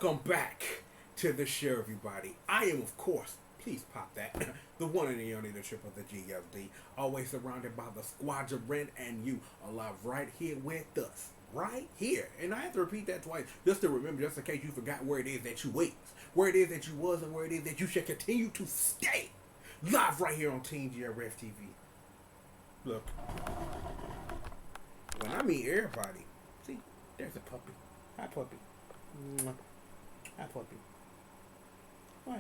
Welcome back to the show, everybody. I am, of course, please pop that, the one and the only leadership of the G.O.D. Always surrounded by the squadron and you alive right here with us. Right here. And I have to repeat that twice just to remember, just in case you forgot where it is that you was, where it is that you was, and where it is that you should continue to stay. Live right here on Team GRF TV. Look. When I mean everybody, see, there's a puppy. Hi, puppy. Mwah. Hi, puppy. What?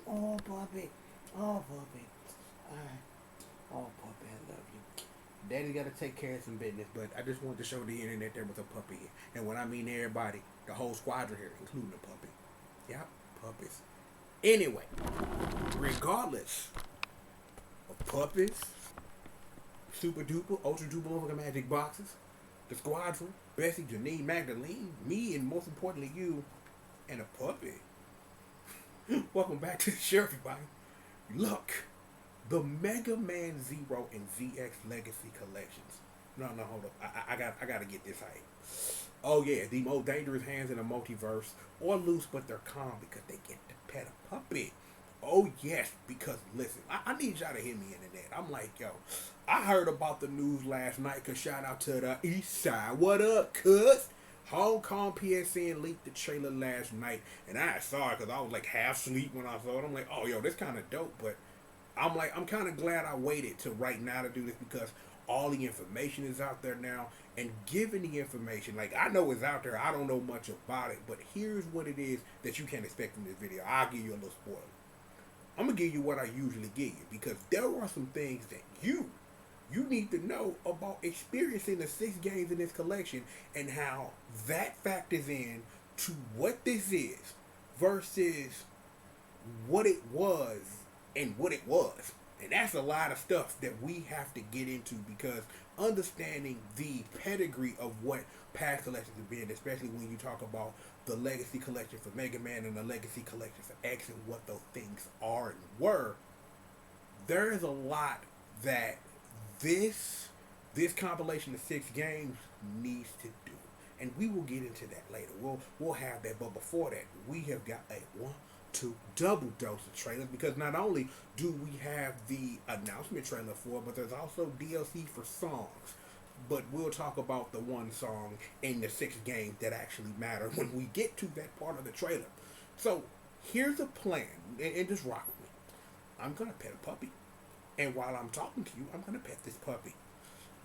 Oh, puppy. Oh, puppy. Hi. Oh, puppy, I love you. Daddy got to take care of some business, but I just wanted to show the internet there was a puppy here. And when I mean everybody, the whole squadron here, including the puppy. Yep, puppies. Anyway, regardless of puppies, super duper, ultra duper over magic boxes, the squadron, Bessie, Janine, Magdalene, me, and most importantly you, and a puppy. Welcome back to the show, everybody. Look, the Mega Man Zero and ZX Legacy collections. No, hold up. I gotta get this right. Oh yeah, the most dangerous hands in the multiverse, or loose, but they're calm because they get to pet a puppy. Oh yes, because listen, I need y'all to hear me in the net. I'm like, yo, I heard about the news last night, cause shout out to the East Side. What up, cuz? Hong Kong PSN leaked the trailer last night, and I saw it because I was like half asleep when I saw it. I'm like, oh yo, this kind of dope, but I'm kind of glad I waited till right now to do this because all the information is out there now, and given the information, like I know it's out there, I don't know much about it, but here's what it is that you can expect from this video. I'll give you a little spoiler. I'm gonna give you what I usually give you because there are some things that you need to know about experiencing the 6 games in this collection and how that factors in to what this is versus what it was and what it was. And that's a lot of stuff that we have to get into because understanding the pedigree of what past collections have been, especially when you talk about the Legacy Collection for Mega Man and the Legacy Collection for X and what those things are and were, there is a lot that this compilation of 6 games needs to do. And we will get into that later. We'll have that, but before that, we have got a double dose of trailers because not only do we have the announcement trailer for it, but there's also DLC for songs. But we'll talk about the one song in the 6 games that actually matter when we get to that part of the trailer. So here's a plan, and just rock with me. I'm gonna pet a puppy, and while I'm talking to you, I'm gonna pet this puppy.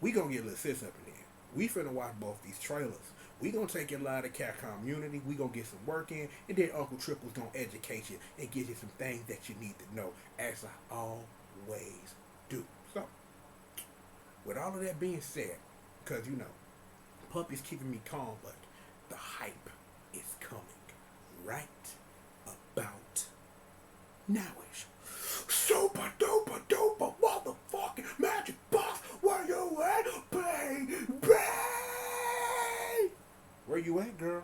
We gonna get a little sis up in here. We finna watch both these trailers. We gonna take your live to cat community. We gonna get some work in, and then Uncle Triple's gonna educate you and give you some things that you need to know, as I always do. So, with all of that being said, because you know, puppy's keeping me calm, but the hype is coming right about nowish. Super duper duper motherfucking magic box, where you at, baby? Where you at, girl?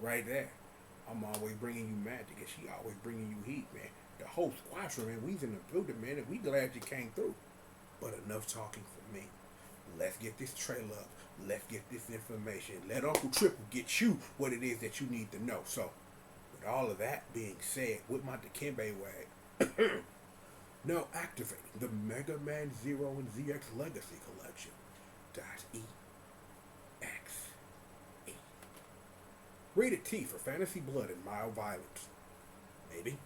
Right there. I'm always bringing you magic, and she always bringing you heat, man. The whole squadron, man. We's in the building, man, and we glad you came through. But enough talking for me. Let's get this trailer up. Let's get this information. Let Uncle Triple get you what it is that you need to know. So, with all of that being said, with my Dikembe wag, now activating the Mega Man Zero and ZX Legacy Collection. .exe. Rated T for fantasy blood and mild violence. Maybe.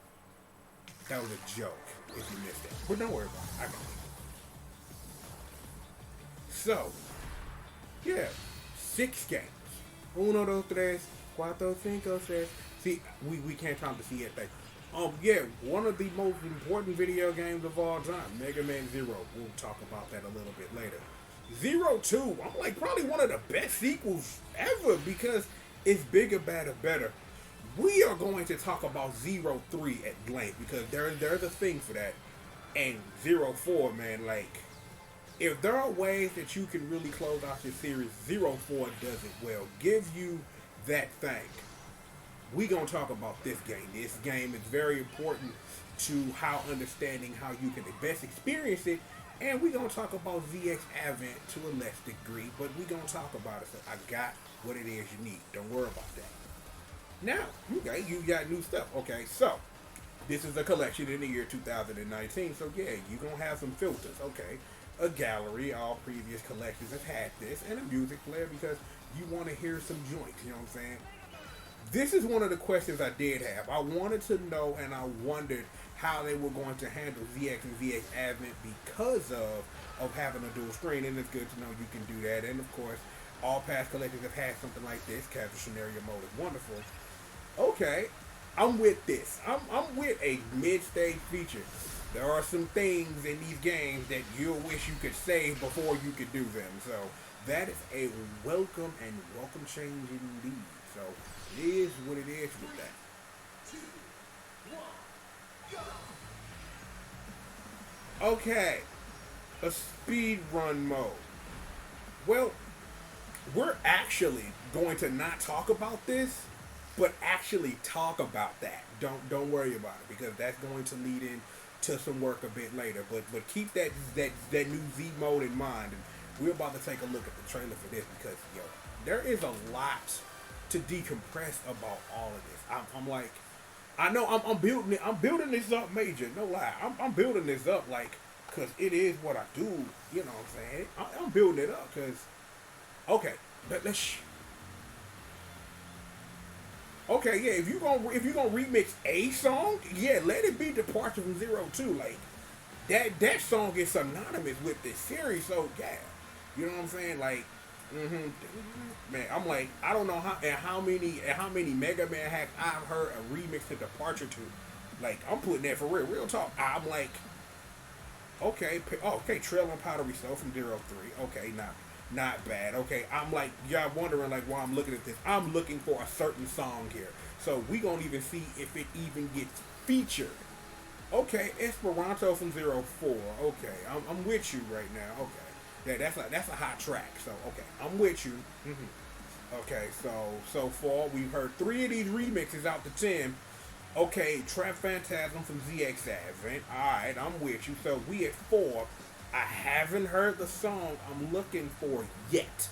That was a joke if you missed it. But don't worry about it. I got it. So, yeah. 6 games. Uno, dos, tres, cuatro, cinco, seis. See, we can't count the C thing. Yeah, one of the most important video games of all time, Mega Man Zero. We'll talk about that a little bit later. Zero 2, I'm like probably one of the best sequels ever because it's bigger, badder, better. We are going to talk about Zero 3 at length because there's a thing for that. And Zero 4, man, like, if there are ways that you can really close out your series, Zero 4 does it well. Gives you that thing. We gonna talk about this game. This game is very important to how understanding how you can best experience it. And we gonna talk about ZX Advent to a less degree, but we gonna talk about it. So I got what it is you need. Don't worry about that. Now, okay, you got new stuff. Okay, so this is a collection in the year 2019. So yeah, you're gonna have some filters. Okay, a gallery. All previous collections have had this, and a music player because you want to hear some joints. You know what I'm saying? This is one of the questions I did have. I wanted to know, and I wondered how they were going to handle ZX and ZX Advent because of having a dual screen, and it's good to know you can do that. And of course, all past collectors have had something like this. Casual scenario mode is wonderful. Okay, I'm with this. I'm with a mid-stage feature. There are some things in these games that you'll wish you could save before you could do them. So that is a welcome and welcome change indeed. So it is what it is with that. Okay, a speed run mode. Well, we're actually going to not talk about this, but actually talk about that. Don't worry about it because that's going to lead in to some work a bit later. But keep that new Z mode in mind, and we're about to take a look at the trailer for this because yo, there is a lot to decompress about all of this. I'm like, I know I'm building it. I'm building this up major. No lie, I'm building this up like because it is what I do. You know what I'm saying? I'm building it up because okay, let's. Okay, yeah. If you gonna remix a song, yeah, let it be Departure from Zero Two. Like that song is synonymous with this series. So yeah, you know what I'm saying? Like, man, I'm like, I don't know how many Mega Man hacks I've heard a remix to Departure to. Like, I'm putting that for real talk. I'm like, okay, okay, Trail and Powdery Soul from Zero Three. Okay, not bad. Okay, I'm like, y'all wondering like why I'm looking at this. I'm looking for a certain song here. So we gonna even see if it even gets featured. Okay, Esperanto from Zero Four. Okay, I'm with you right now. Okay, that's a hot track. So okay, I'm with you. Okay, so far we've heard 3 of these remixes out to 10. Okay, Trap Phantasm from ZX Advent. Alright, I'm with you. So we at 4. I haven't heard the song I'm looking for yet.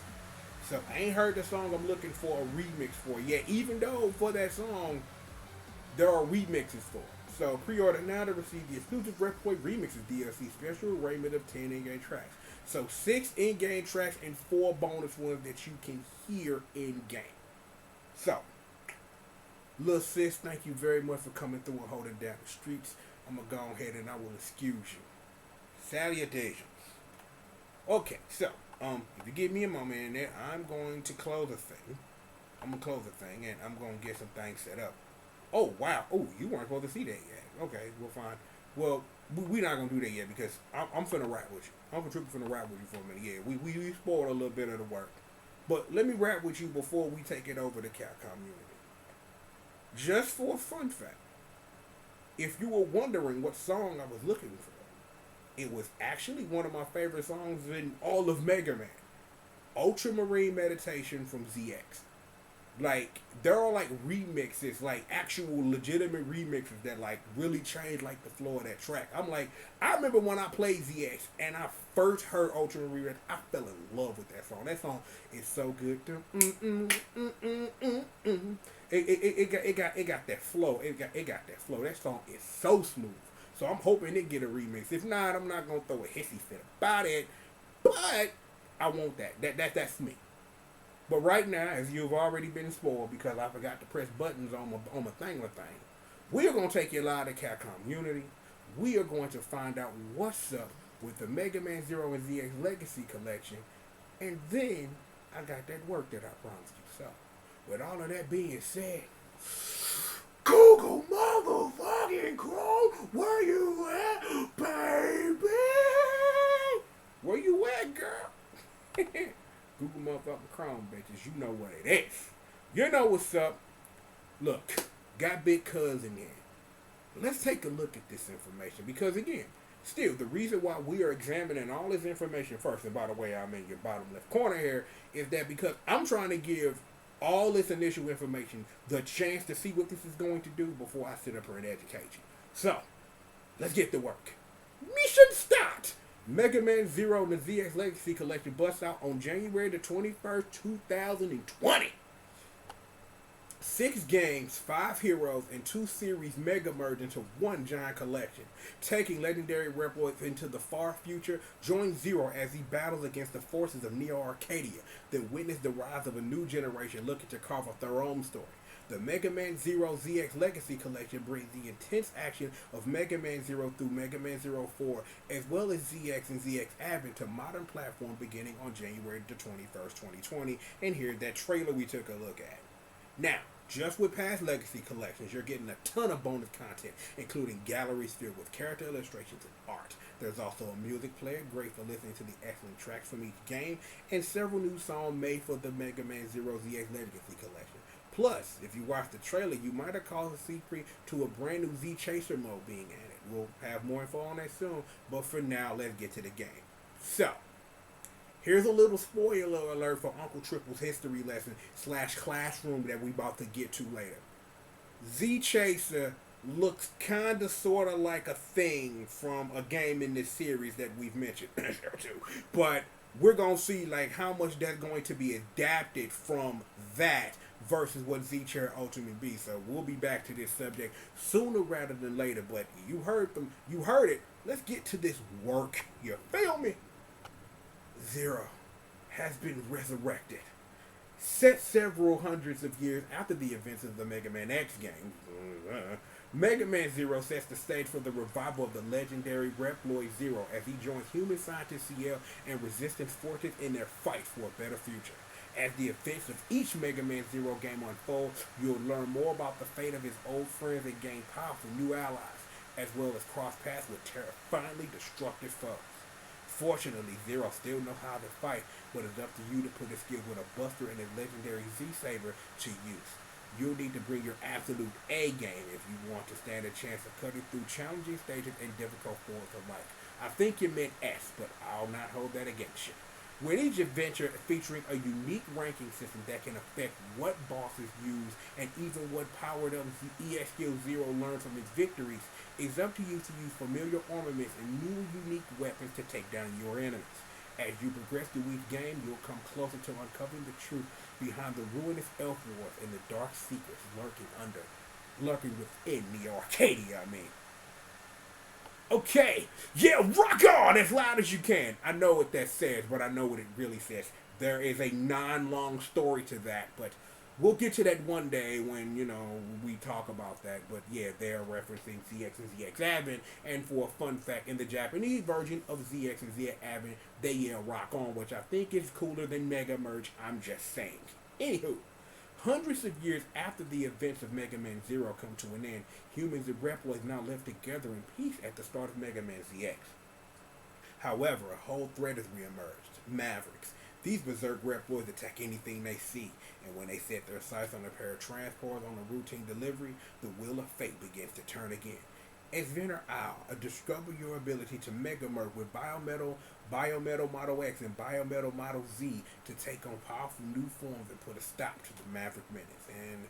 So I ain't heard the song I'm looking for a remix for yet. Even though for that song, there are remixes for it. So pre-order now to receive the exclusive Report Remixes DLC special arrangement of 10 in-game tracks. So 6 in-game tracks and 4 bonus ones that you can hear in-game. So, little sis, thank you very much for coming through and holding down the streets. I'm going to go ahead and I will excuse you. Salutations. Okay, so, if you give me a moment in there, I'm going to close the thing. I'm going to close the thing, and I'm going to get some things set up. Oh, wow. Oh, you weren't supposed to see that yet. Okay, well, fine. Well, we're not going to do that yet because I'm finna rap with you. Uncle Triple finna rap with you for a minute. Yeah, we spoiled a little bit of the work. But let me rap with you before we take it over to Capcom Unity. Just for a fun fact, if you were wondering what song I was looking for, it was actually one of my favorite songs in all of Mega Man. Ultramarine Meditation from ZX. Like, there are like remixes, like actual legitimate remixes that like really change like the flow of that track. I'm like, I remember when I played ZX and I first heard Ultramarine, I fell in love with that song. That song is so good. It got that flow. It got that flow. That song is so smooth. So I'm hoping it get a remix. If not, I'm not gonna throw a hissy fit about it. But I want that. That's me. But right now, as you've already been spoiled because I forgot to press buttons on my thing, we are going to take you live to Capcom Unity. We are going to find out what's up with the Mega Man Zero and ZX Legacy Collection. And then, I got that work that I promised you. So, with all of that being said, Google motherfucking Chrome, where you at, baby? Where you at, girl? Google motherfucking Chrome, bitches. You know what it is. You know what's up. Look, got Big Cuz in here. Let's take a look at this information. Because again, still, the reason why we are examining all this information first, and by the way, I'm in your bottom left corner here, is that because I'm trying to give all this initial information the chance to see what this is going to do before I sit up here and educate you. So, let's get to work. Mission start! Mega Man Zero and the ZX Legacy Collection busts out on January the 21st, 2020. 6 games, 5 heroes, and 2 series mega merge into one giant collection. Taking legendary Reploids into the far future, join Zero as he battles against the forces of Neo Arcadia, then witness the rise of a new generation looking to carve out their own story. The Mega Man Zero ZX Legacy Collection brings the intense action of Mega Man Zero through Mega Man Zero 4, as well as ZX and ZX Advent to modern platform beginning on January the 21st, 2020. And here's that trailer we took a look at. Now, just with past Legacy collections, you're getting a ton of bonus content, including galleries filled with character illustrations and art. There's also a music player, great for listening to the excellent tracks from each game, and several new songs made for the Mega Man Zero ZX Legacy Collection. Plus, if you watch the trailer, you might have caused a secret to a brand new Z Chaser mode being added. We'll have more info on that soon, but for now, let's get to the game. So, here's a little spoiler alert for Uncle Triple's history lesson / classroom that we about to get to later. Z Chaser looks kinda sorta like a thing from a game in this series that we've mentioned. But we're gonna see like how much that's going to be adapted from that versus what Z Chair ultimately be. So we'll be back to this subject sooner rather than later. But you heard it. Let's get to this work. You feel me? Zero has been resurrected. Set several hundreds of years after the events of the Mega Man X game, Mega Man Zero sets the stage for the revival of the legendary Reploid Zero as he joins human scientist CL and Resistance Forces in their fight for a better future. As the events of each Mega Man Zero game unfold, you'll learn more about the fate of his old friends and gain powerful new allies, as well as cross paths with terrifyingly destructive foes. Fortunately, Zero still knows how to fight, but it's up to you to put his skills with a Buster and his legendary Z-Saber to use. You'll need to bring your absolute A game if you want to stand a chance of cutting through challenging stages and difficult forms of life. I think you meant S, but I'll not hold that against you. With each adventure featuring a unique ranking system that can affect what bosses use and even what powered up EXQ Zero learns from his victories, it's up to you to use familiar armaments and new unique weapons to take down your enemies. As you progress through each game, you'll come closer to uncovering the truth behind the ruinous elf wars and the dark secrets lurking within the Arcadia, Okay, yeah, rock on as loud as you can. I know what that says, but I know what it really says. There is a non-long story to that, but we'll get to that one day when, we talk about that. But yeah, they're referencing ZX and ZX Advent, and for a fun fact, in the Japanese version of ZX and ZX Advent, they yell rock on, which I think is cooler than Mega Merge, I'm just saying. Anywho, hundreds of years after the events of Mega Man Zero come to an end, humans and Reploids now live together in peace at the start of Mega Man ZX. However, a whole threat has reemerged: Mavericks. These berserk Reploids attack anything they see, and when they set their sights on a pair of transporters on a routine delivery, the wheel of fate begins to turn again. As Venner Owl, discover your ability to Mega Merge with Biometal Model X and Biometal Model Z to take on powerful new forms and put a stop to the Maverick Menace. And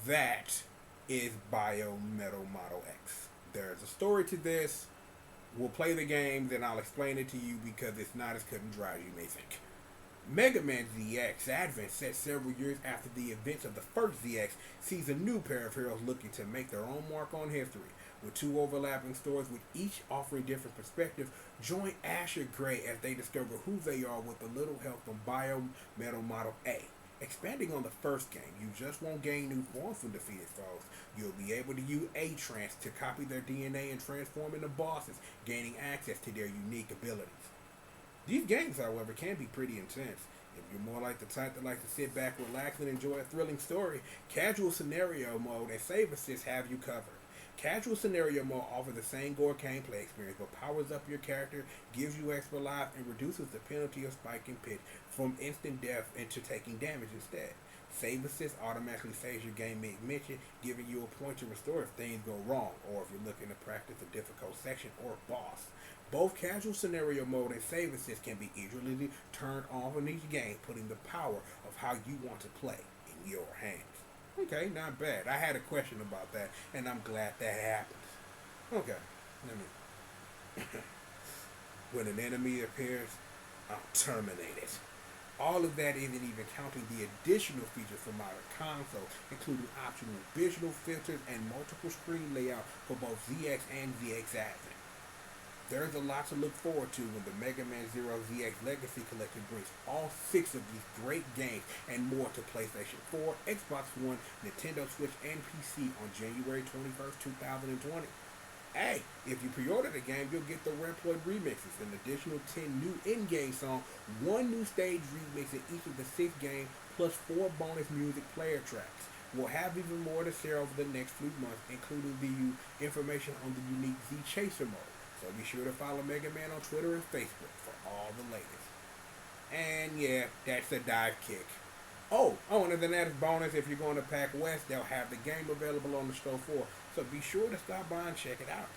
that is Biometal Model X. There's a story to this. We'll play the games and I'll explain it to you because it's not as cut and dry as you may think. Mega Man ZX Advent, set several years after the events of the first ZX, sees a new pair of heroes looking to make their own mark on history. With 2 overlapping stories with each offering different perspectives, join Asher Gray as they discover who they are with a little help from Biometal Model A. Expanding on the first game, you just won't gain new forms from defeated foes. You'll be able to use A-Trans to copy their DNA and transform into bosses, gaining access to their unique abilities. These games, however, can be pretty intense. If you're more like the type that likes to sit back, relax, and enjoy a thrilling story, Casual Scenario Mode and Save Assist have you covered. Casual Scenario Mode offers the same gore gameplay experience, but powers up your character, gives you extra life, and reduces the penalty of spike and pitch from instant death into taking damage instead. Save Assist automatically saves your game mid-mission, giving you a point to restore if things go wrong, or if you're looking to practice a difficult section or boss. Both Casual Scenario Mode and Save Assist can be easily turned on in each game, putting the power of how you want to play in your hands. Okay, not bad. I had a question about that, and I'm glad that happened. Okay, let me... When an enemy appears, I'll terminate it. All of that isn't even counting the additional features for modern consoles, including optional visual filters and multiple screen layout for both ZX and ZX Advent. There's a lot to look forward to when the Mega Man Zero ZX Legacy Collection brings all 6 of these great games and more to PlayStation 4, Xbox One, Nintendo Switch, and PC on January 21st, 2020. Hey, if you pre-order the game, you'll get the Reploid remixes, an additional 10 new in-game songs, 1 new stage remix in each of the 6 games, plus 4 bonus music player tracks. We'll have even more to share over the next few months, including the information on the unique Z Chaser mode. So be sure to follow Mega Man on Twitter and Facebook for all the latest. And yeah, that's a dive kick. And as an added bonus, if you're going to Pack West, they'll have the game available on the store for. So be sure to stop by and check it out.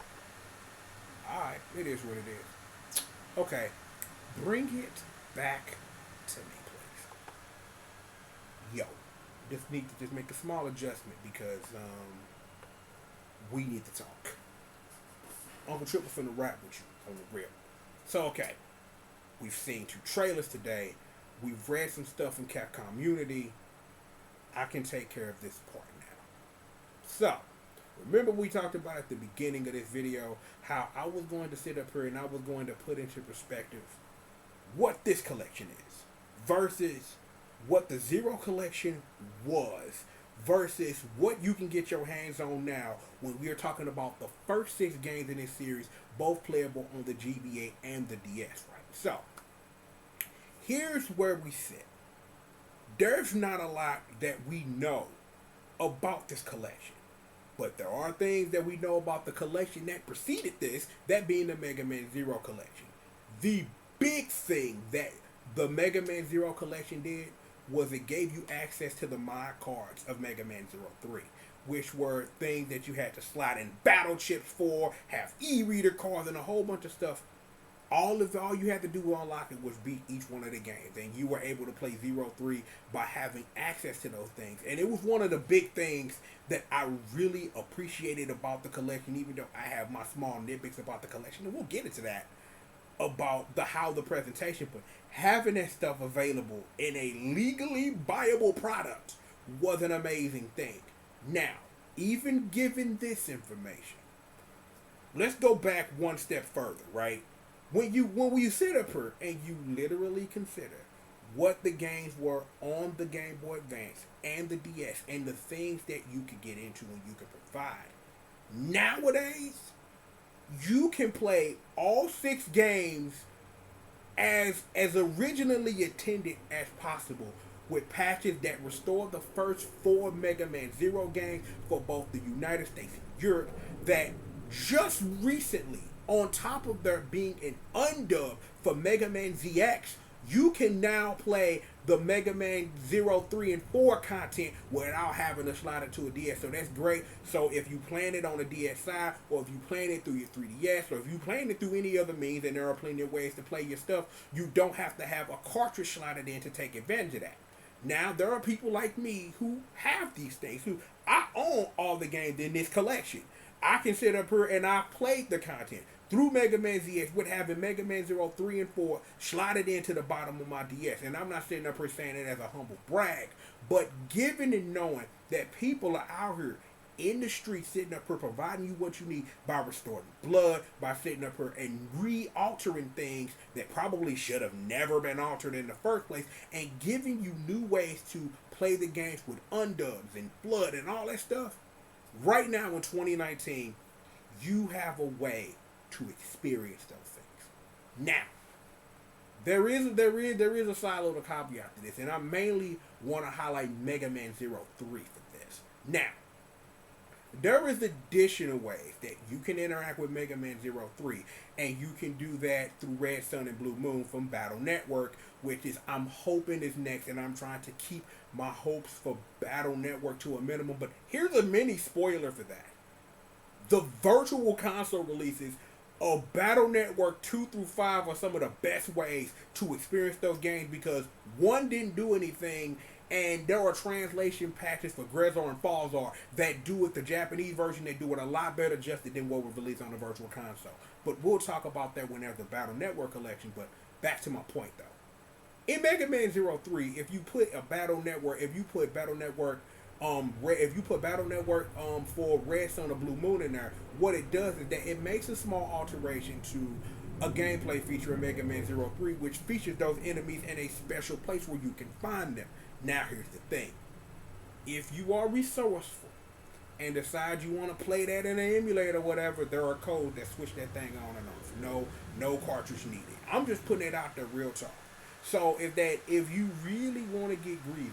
Alright, it is what it is. Okay, bring it back to me, please. Yo, just need to make a small adjustment because we need to talk. Uncle Triple's finna rap with you on the real. So, okay. We've seen 2 trailers today. We've read some stuff from Capcom Unity. I can take care of this part now. So, remember we talked about at the beginning of this video how I was going to sit up here and I was going to put into perspective what this collection is versus what the Zero collection was versus what you can get your hands on now when we are talking about the first 6 games in this series, both playable on the GBA and the DS, right? So, here's where we sit. There's not a lot that we know about this collection, but there are things that we know about the collection that preceded this, that being the Mega Man Zero collection. The big thing that the Mega Man Zero collection did was it gave you access to the mod cards of Mega Man 03, which were things that you had to slide in battle chips for, have e-reader cards, and a whole bunch of stuff. All you had to do to unlock it was beat each one of the games, and you were able to play 03 by having access to those things. And it was one of the big things that I really appreciated about the collection, even though I have my small nitpicks about the collection, and we'll get into that, about how the presentation, but having that stuff available in a legally viable product was an amazing thing. Now, even given this information, let's go back one step further, right? When you sit up here and you literally consider what the games were on the Game Boy Advance and the DS and the things that you could get into and you could provide, nowadays you can play all 6 games as originally intended as possible, with patches that restore the first 4 Mega Man Zero games for both the United States and Europe, that just recently, on top of there being an undub for Mega Man ZX, you can now play the Mega Man 0, 3, and 4 content without having to slide it to a DS. So that's great. So if you playing it on a DSi, or if you playing it through your 3DS, or if you playing it through any other means, and there are plenty of ways to play your stuff, you don't have to have a cartridge slotted in to take advantage of that. Now, there are people like me who have these things, who I own all the games in this collection. I can sit up here and I played the content through Mega Man ZX with having Mega Man 0, 3, and 4 slotted into the bottom of my DS. And I'm not sitting up here saying it as a humble brag, but given and knowing that people are out here in the street sitting up here providing you what you need by restoring blood, by sitting up here and re-altering things that probably should have never been altered in the first place, and giving you new ways to play the games with undubs and blood and all that stuff. Right now in 2019, you have a way to experience those things. Now, there is a side load of caveat to this, and I mainly want to highlight Mega Man 03 for this. Now, there is additional ways that you can interact with Mega Man 03, and you can do that through Red Sun and Blue Moon from Battle Network, which is, I'm hoping, is next, and I'm trying to keep my hopes for Battle Network to a minimum. But here's a mini spoiler for that. The virtual console releases of Battle Network 2 through 5 are some of the best ways to experience those games, because 1 didn't do anything, and there are translation patches for Grezor and Falzar that do it, the Japanese version, they do it a lot better adjusted than what was released on the virtual console. But we'll talk about that when there's the Battle Network collection. But back to my point though. In Mega Man 03, if you put Battle Network for Red Sun or Blue Moon in there, what it does is that it makes a small alteration to a gameplay feature in Mega Man 03, which features those enemies in a special place where you can find them. Now here's the thing. If you are resourceful and decide you want to play that in an emulator or whatever, there are codes that switch that thing on and off. No cartridge needed. I'm just putting it out there real talk. So if you really want to get greedy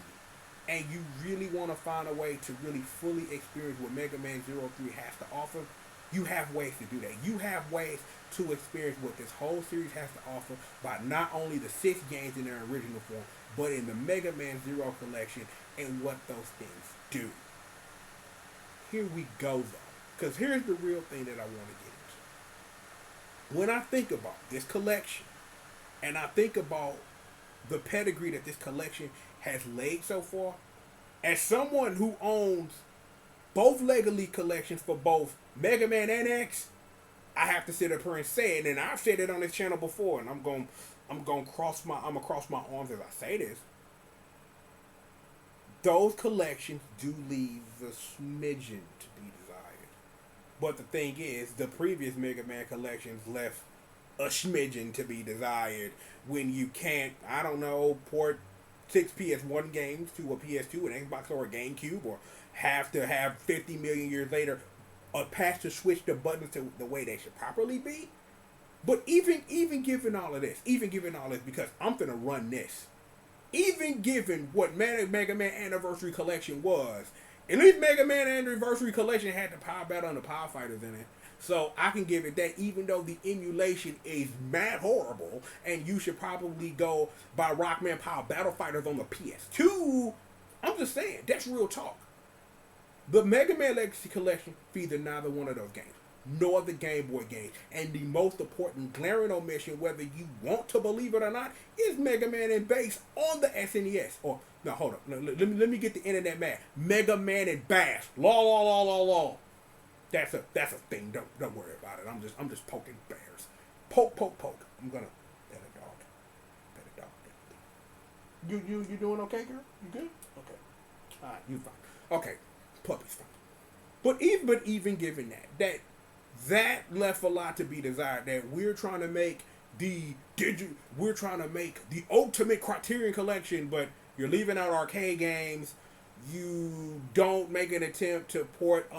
and you really want to find a way to really fully experience what Mega Man 03 has to offer, you have ways to do that. You have ways to experience what this whole series has to offer by not only the 6 games in their original form, but in the Mega Man Zero collection and what those things do. Here we go though, because here's the real thing that I want to get into. When I think about this collection, and I think about the pedigree that this collection has laid so far, as someone who owns both Lego League collections for both Mega Man and X, I have to sit up here and say it, and I've said it on this channel before, and I'm gonna cross my arms as I say this. Those collections do leave a smidgen to be desired. But the thing is, the previous Mega Man collections left a smidgen to be desired when you can't, I don't know, port 6 PS1 games to a PS2, an Xbox, or a GameCube, or have to have 50 million years later a patch to switch the buttons to the way they should properly be. But even given all of this, because I'm finna run this, even given what Mega Man Anniversary Collection was, at least Mega Man Anniversary Collection had the Power Battle and the Power Fighters in it. So I can give it that, even though the emulation is mad horrible, and you should probably go by Rockman Power Battle Fighters on the PS2, I'm just saying, that's real talk. The Mega Man Legacy Collection featured neither one of those games, nor the Game Boy games. And the most important glaring omission, whether you want to believe it or not, is Mega Man and Bass on the SNES. Or, no, hold up, let me get the internet mad. Mega Man and Bass. Law. That's a thing. Don't worry about it. I'm just poking bears. Poke. I'm gonna pet a dog. You doing okay, girl? You good? Okay. Alright, you fine. Okay. Puppy's fine. But even given that left a lot to be desired. That we're trying to make the ultimate Criterion collection, but you're leaving out arcade games. You don't make an attempt to port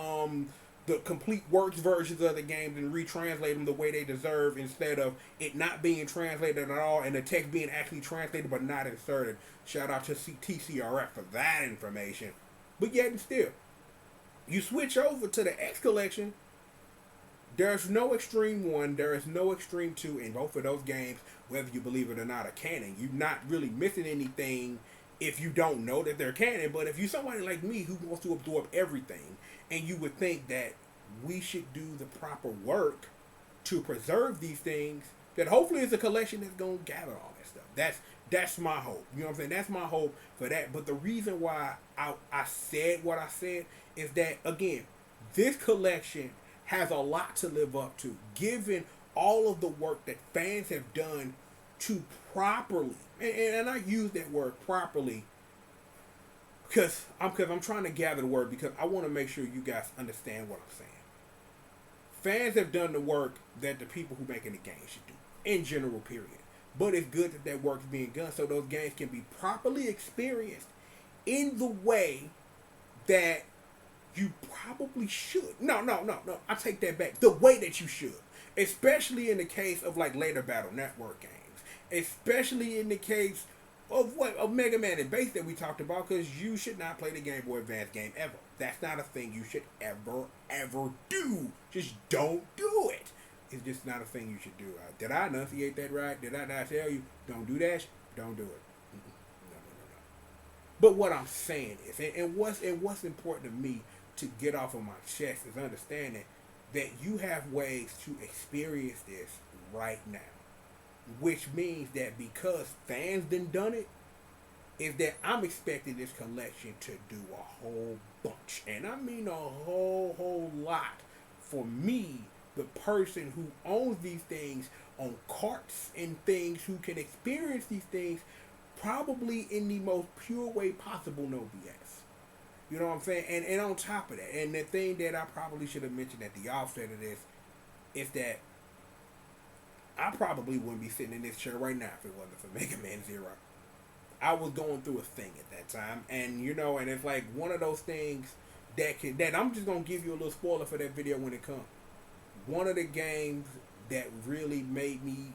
the complete works versions of the games and retranslate them the way they deserve, instead of it not being translated at all and the text being actually translated but not inserted. Shout out to TCRF for that information. But yet and still, you switch over to the X collection, there's no Extreme 1, there is no Extreme 2 in both of those games, whether you believe it or not, are canon. You're not really missing anything if you don't know that they're canon. But if you're somebody like me who wants to absorb everything, and you would think that we should do the proper work to preserve these things, that hopefully it's a collection that's going to gather all that stuff. That's my hope. You know what I'm saying? That's my hope for that. But the reason why I said what I said is that, again, this collection has a lot to live up to, given all of the work that fans have done to properly, and I use that word properly because I'm trying to gather the word, because I want to make sure you guys understand what I'm saying. Fans have done the work that the people who making the game should do, in general, period. But it's good that work is being done so those games can be properly experienced in the way that you probably should. No. I take that back. The way that you should. Especially in the case of like later Battle Network games. Especially in the case of Mega Man and Bass that we talked about, because you should not play the Game Boy Advance game ever. That's not a thing you should ever do. Just don't do it. It's just not a thing you should do. Did I enunciate that right? Did I not tell you, don't do that? Don't do it. No. But what I'm saying is, and what's important to me to get off of my chest is understanding that you have ways to experience this right now. Which means that because fans done it, is that I'm expecting this collection to do a whole bunch. And I mean a whole lot. For me, the person who owns these things on carts and things, who can experience these things probably in the most pure way possible, no BS. You know what I'm saying? And on top of that, and the thing that I probably should have mentioned at the offset of this is that I probably wouldn't be sitting in this chair right now if it wasn't for Mega Man Zero. I was going through a thing at that time, and and it's like one of those things that I'm just gonna give you a little spoiler for that video when it comes. One of the games that really made me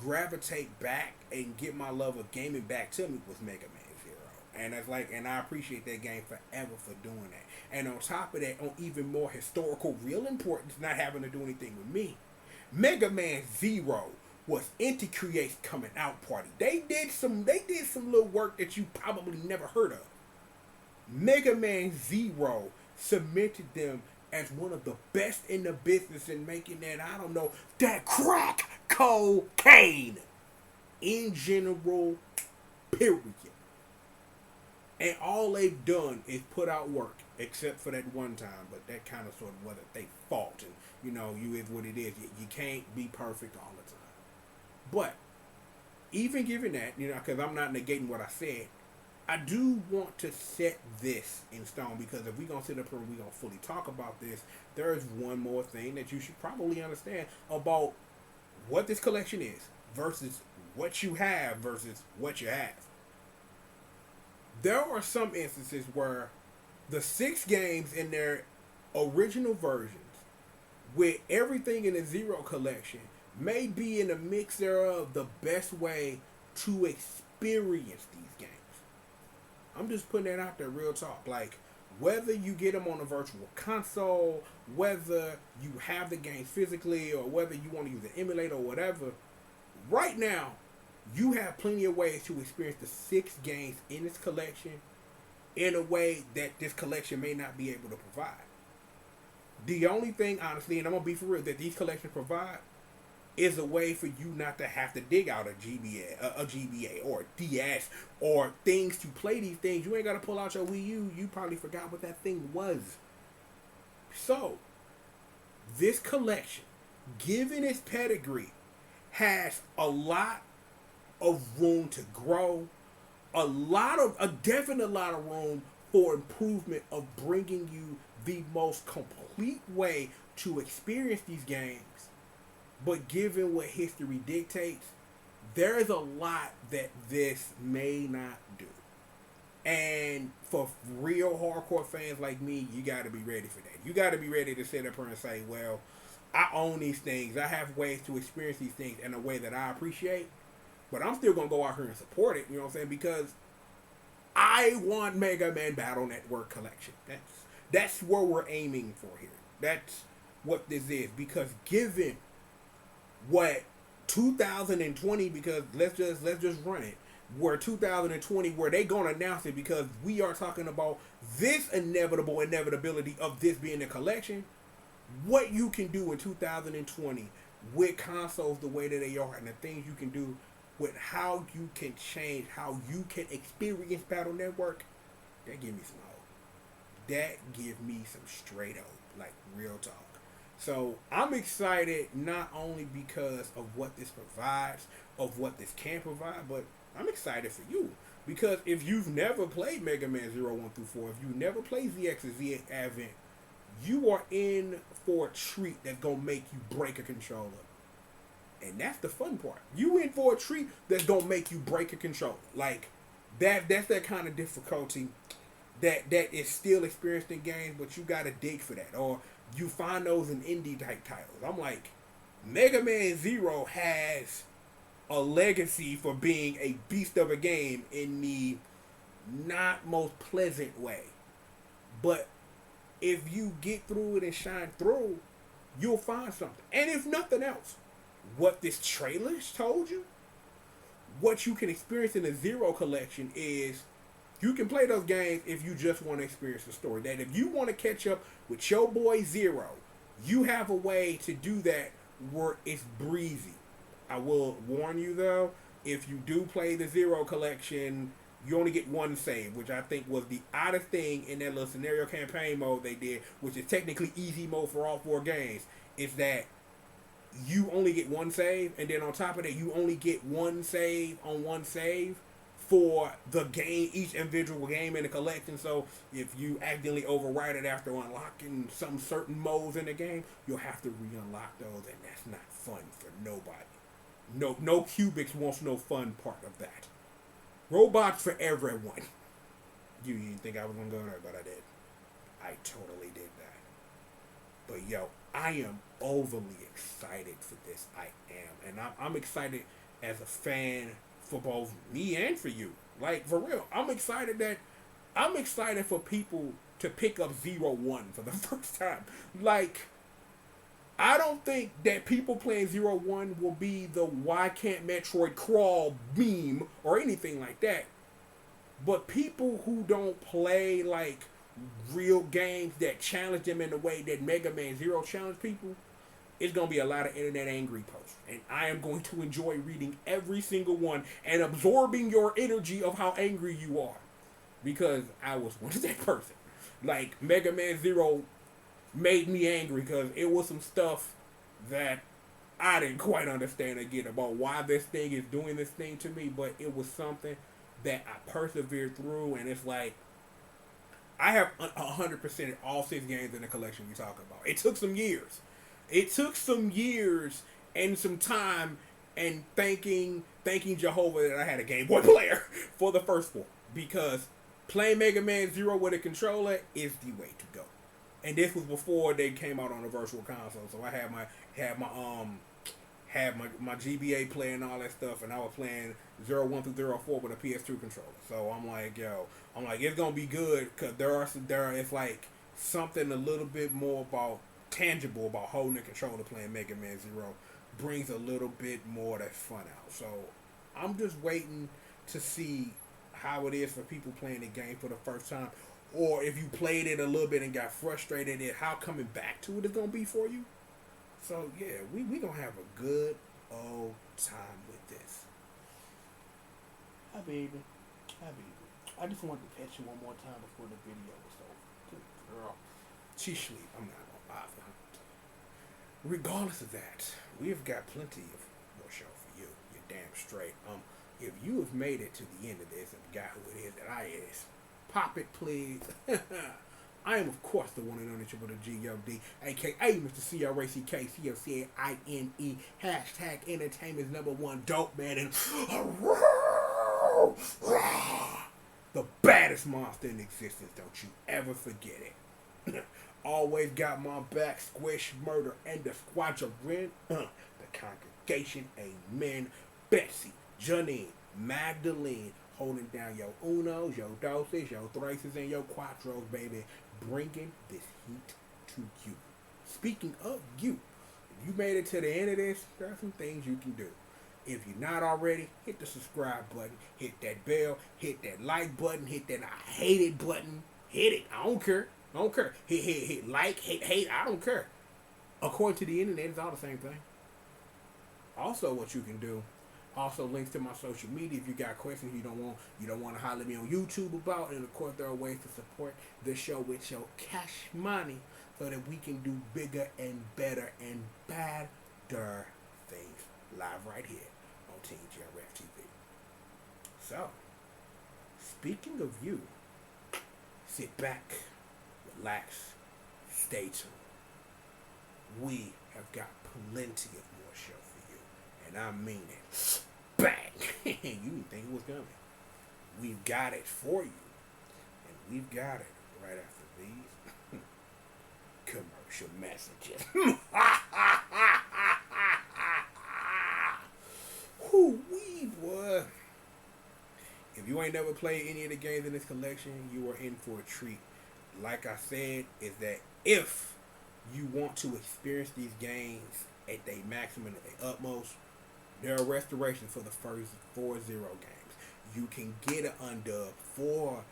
gravitate back and get my love of gaming back to me was Mega Man Zero, and it's like, and I appreciate that game forever for doing that. And on top of that, on even more historical, real importance, not having to do anything with me, Mega Man Zero was Inti Create's coming out party. They did some little work that you probably never heard of. Mega Man Zero cemented them as one of the best in the business in making that, I don't know, that crack cocaine in general, period. And all they've done is put out work, except for that one time, but that kind of sort of wasn't their fault. And you is what it is. You can't be perfect all the time. But even given that, because I'm not negating what I said, I do want to set this in stone, because if we're going to sit up here and we're going to fully talk about this, there is one more thing that you should probably understand about what this collection is versus what you have versus what you have. There are some instances where the 6 games in their original versions with everything in the Zero collection may be in a mix thereof the best way to experience these games. I'm just putting that out there, real talk. Like, whether you get them on a virtual console, whether you have the games physically, or whether you want to use an emulator or whatever, right now, you have plenty of ways to experience the 6 games in this collection in a way that this collection may not be able to provide. The only thing, honestly, and I'm going to be for real, that these collections provide is a way for you not to have to dig out a GBA or a DS or things to play these things. You ain't got to pull out your Wii U. You probably forgot what that thing was. So, this collection, given its pedigree, has a lot of room to grow, a definite lot of room for improvement of bringing you the most complete way to experience these games. But given what history dictates, there is a lot that this may not do. And for real hardcore fans like me, you got to be ready for that. You got to be ready to sit up here and say, well, I own these things. I have ways to experience these things in a way that I appreciate. But I'm still going to go out here and support it, you know what I'm saying? Because I want Mega Man Battle Network Collection. That's where we're aiming for here. That's what this is. Because given what 2020, because let's just run it, where 2020, where they gonna announce it, because we are talking about this inevitability of this being a collection. What you can do in 2020 with consoles the way that they are, and the things you can do with how you can change, how you can experience Battle Network, that give me some hope. That give me some straight hope, like real talk. So I'm excited not only because of what this provides, of what this can provide, but I'm excited for you. Because if you've never played Mega Man 0, 1 through 4, if you never played ZX or Z Advent, you are in for a treat that's going to make you break a controller. And that's the fun part. You in for a treat that's going to make you break a controller. Like, that's that kind of difficulty that is still experienced in games, but you got to dig for that. Or you find those in indie type titles. I'm like, Mega Man 0 has a legacy for being a beast of a game in the not most pleasant way. But if you get through it and shine through, you'll find something. And if nothing else, what this trailer told you, what you can experience in the Zero collection is you can play those games if you just want to experience the story. That if you want to catch up with your boy Zero, you have a way to do that where it's breezy. I will warn you though, if you do play the Zero collection, you only get one save, which I think was the oddest thing in that little scenario campaign mode they did, which is technically easy mode for all 4 games, is that you only get one save, and then on top of that, you only get one save on one save. for the game, each individual game in the collection. So if you accidentally overwrite it after unlocking some certain modes in the game, you'll have to re-unlock those, and that's not fun for nobody. No Cubics wants no fun part of that. Robots for everyone. You didn't think I was gonna go there, but I did. I totally did that. But yo, I am overly excited for this. I am, and I'm excited as a fan for both me and for you. Like, for real, I'm excited for people to pick up 0-1 for the first time. Like, I don't think that people playing 0-1 will be the why can't Metroid crawl meme or anything like that. But people who don't play like real games that challenge them in the way that Mega Man Zero challenged people, it's going to be a lot of internet angry posts. And I am going to enjoy reading every single one and absorbing your energy of how angry you are. Because I was one of that person. Like, Mega Man Zero made me angry because it was some stuff that I didn't quite understand again about why this thing is doing this thing to me. But it was something that I persevered through. And it's like, I have 100% all 6 games in the collection we talk about. It took some years. It took some years and some time and thanking Jehovah that I had a Game Boy player for the first one. Because playing Mega Man Zero with a controller is the way to go. And this was before they came out on a virtual console. So I had my GBA player and all that stuff, and I was playing 01 through 04 with a PS2 controller. So I'm like, it's gonna be good because it's like something a little bit more tangible about holding a controller playing Mega Man Zero brings a little bit more of that fun out. So I'm just waiting to see how it is for people playing the game for the first time, or if you played it a little bit and got frustrated at how coming back to it is gonna be for you. So yeah, we gonna have a good old time with this. Hi baby. I just wanted to pet you one more time before the video was over. Good girl. She's asleep. I'm not gonna bother her. Regardless of that, we have got plenty of more show for you. You're damn straight. If you have made it to the end of this and got who it is that I is, pop it please. I am, of course, the one and only triple the G.O.D, a.k.a. Mr. C-R-A-C-K-C-O-C-A-I-N-E, hashtag entertainment's #1 dope man, and the baddest monster in existence, don't you ever forget it. Always got my back, Squish, Murder, and the Squadron, the congregation, amen, Betsy, Janine, Magdalene, holding down your unos, your doses, your thrices, and your quattros, baby. Bringing this heat to you. Speaking of you, if you made it to the end of this, there are some things you can do. If you're not already, hit the subscribe button, hit that bell, hit that like button, hit that I hate it button. Hit it. I don't care. Hit like, hate, I don't care. According to the internet, it's all the same thing. Also, what you can do, also links to my social media if you got questions you don't want to holler at me on YouTube about, and of course there are ways to support the show with your cash money so that we can do bigger and better and badder things live right here on Team GRF TV. So, speaking of you, sit back, relax, stay tuned. We have got plenty of more show for you, and I mean it. Bang! You didn't think it was coming. We've got it for you, and we've got it right after these commercial messages. Whoo-wee, boy. If you ain't never played any of the games in this collection, you are in for a treat. Like I said, is that if you want to experience these games at their maximum, at their utmost, there are restorations for the first 4 Zero games. You can get an undub for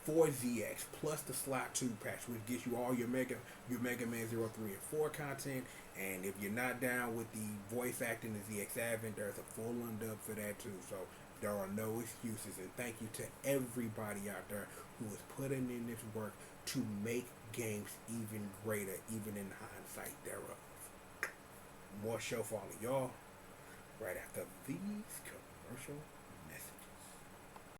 4ZX plus the Slot 2 patch, which gives you all your Mega Man 0, 3, and 4 content. And if you're not down with the voice acting as the ZX Advent, there's a full undub for that too. So there are no excuses. And thank you to everybody out there who is putting in this work to make games even greater, even in hindsight thereof. More show for all of y'all right after these commercial